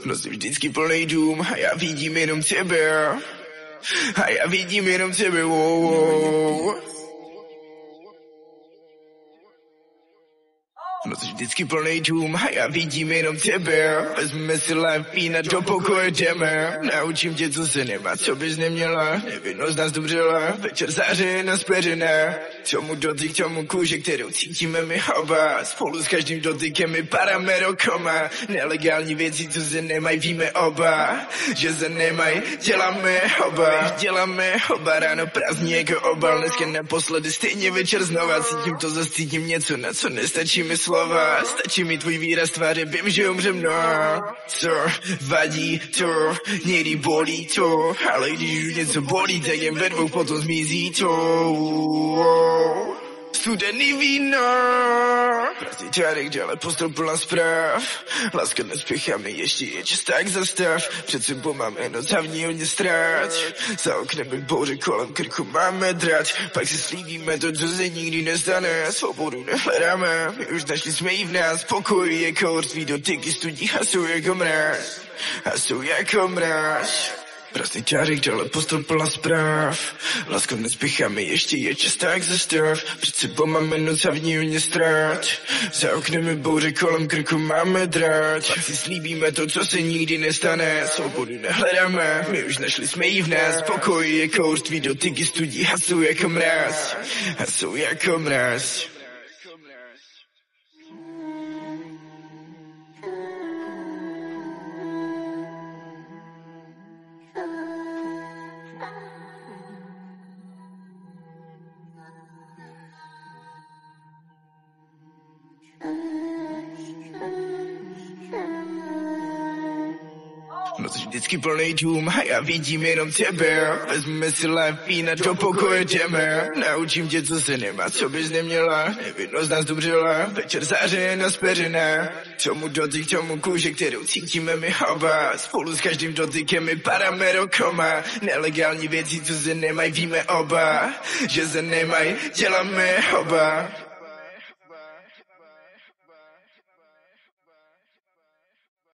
Nosím vždycky plnej dům a já vidím jenom tebe. A já vidím jenom tebe, wow, wow. Nosíš vždycky plnej dům a já vidím jenom tebe. Vezmeme si lampí na do pokoje jdeme. Naučím tě, co se nemá, co bys neměla. Nevinnost nás dobřela, večer záře na speřené. Tomu dotyk, tomu kůže, kterou cítíme my oba. Spolu s každým dotykem my padáme do koma. Nelegální věci, co se nemají, víme oba. Že se nemají, děláme oba. Ráno prázdní jako obal, dneska naposledy stejně večer znova. Cítím to, zas cítím něco, na co nestačí mi slova. Stačí mi tvůj výraz tváře, vím, že umřem, no. Co vadí to, někdy bolí to, ale když už něco bolí, tak jen ve dvou potom zmizí to. Studený víno, prázdný čárek, dále postel plná zpráv. Láska nespěcháme, ještě je čas, tak zastav. Před sebou máme noc a v ní hodně ztrát. Za oknem je bouře, kolem krku máme drať. Pak si slíbíme to, co se nikdy nestane. Svobodu nehledáme, my už našli jsme jí v nás. Pokoj je kourt, tvý dotyky studí a jsou jako mráz. A jsou jako mráz. Prázdný čárek, dále postel plná zpráv. Lásko nespěcháme, ještě je čas, tak zastav. Před sebou máme noc a v ní hodně ztrát. Za oknem je bouře, kolem krku máme drať. Pak si slíbíme to, co se nikdy nestane. Svobodu nehledáme, my už našli jsme jí v nás. Pokoj je kourt, tvý dotyky studí a jsou jako mráz. A jsou jako mráz. Nosíš vždycky plnej dům a já vidím jenom tebe. Vezmeme si lampí na do pokoje jdeme. Naučím tě, co se nemá, co bys neměla. Nevinnost nás dobřela, večer záře na speřené. Tomu dotyk, tomu kůže, kterou cítíme my oba. Spolu s každým dotykem my padáme do koma. Nelegální věci, co se nemají, víme oba. Že se nemají, děláme oba.